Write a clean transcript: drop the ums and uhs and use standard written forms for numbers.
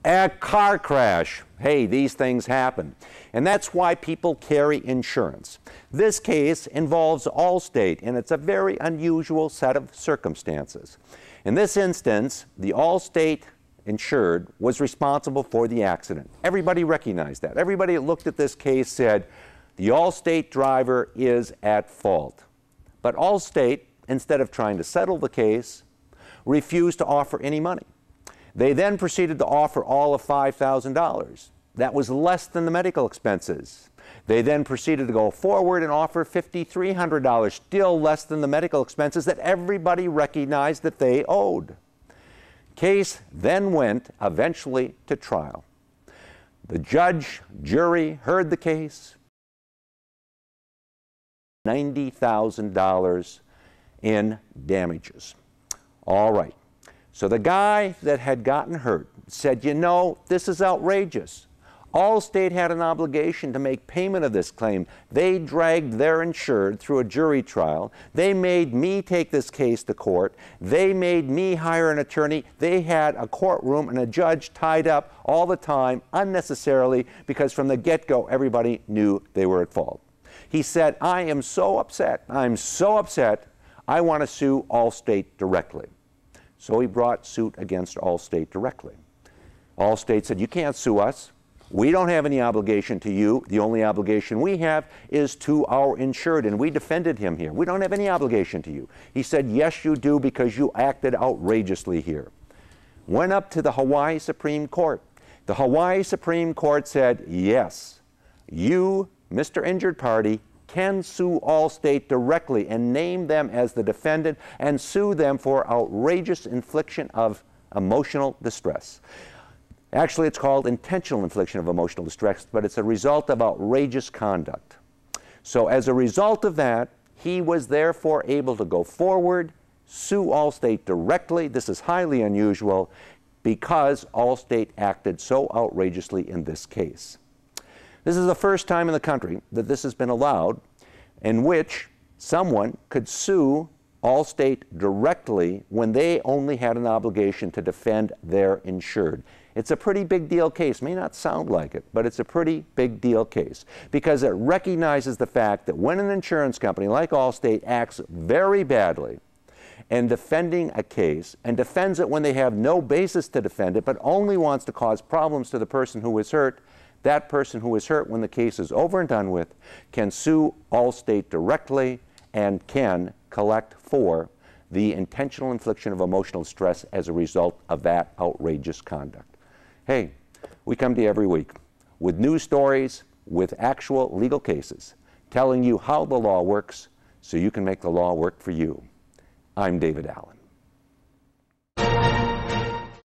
A car crash. Hey, these things happen. And that's why people carry insurance. This case involves Allstate, and it's a very unusual set of circumstances. In this instance, the Allstate insured was responsible for the accident. Everybody recognized that. Everybody that looked at this case said, the Allstate driver is at fault. But Allstate, instead of trying to settle the case, refused to offer any money. They then proceeded to offer all of $5,000. That was less than the medical expenses. They then proceeded to go forward and offer $5,300, still less than the medical expenses that everybody recognized that they owed. Case then went eventually to trial. The judge, jury heard the case. $90,000 in damages. All right. So the guy that had gotten hurt said, you know, this is outrageous. Allstate had an obligation to make payment of this claim. They dragged their insured through a jury trial. They made me take this case to court. They made me hire an attorney. They had a courtroom and a judge tied up all the time unnecessarily because from the get-go everybody knew they were at fault. He said, I am so upset. I'm so upset. I want to sue Allstate directly. So he brought suit against Allstate directly. Allstate said, you can't sue us. We don't have any obligation to you. The only obligation we have is to our insured, and we defended him here. We don't have any obligation to you. He said, yes, you do, because you acted outrageously here. Went up to the Hawaii Supreme Court. The Hawaii Supreme Court said, yes, you, Mr. Injured Party, can sue Allstate directly and name them as the defendant and sue them for outrageous infliction of emotional distress. Actually, it's called intentional infliction of emotional distress, but it's a result of outrageous conduct. So as a result of that, he was therefore able to go forward, sue Allstate directly. This is highly unusual because Allstate acted so outrageously in this case. This is the first time in the country that this has been allowed in which someone could sue Allstate directly when they only had an obligation to defend their insured. It's a pretty big deal case. May not sound like it, but it's a pretty big deal case because it recognizes the fact that when an insurance company like Allstate acts very badly in defending a case and defends it when they have no basis to defend it but only wants to cause problems to the person who was hurt, that person who was hurt when the case is over and done with can sue Allstate directly and can collect for the intentional infliction of emotional stress as a result of that outrageous conduct. Hey, we come to you every week with news stories, with actual legal cases, telling you how the law works so you can make the law work for you. I'm David Allen.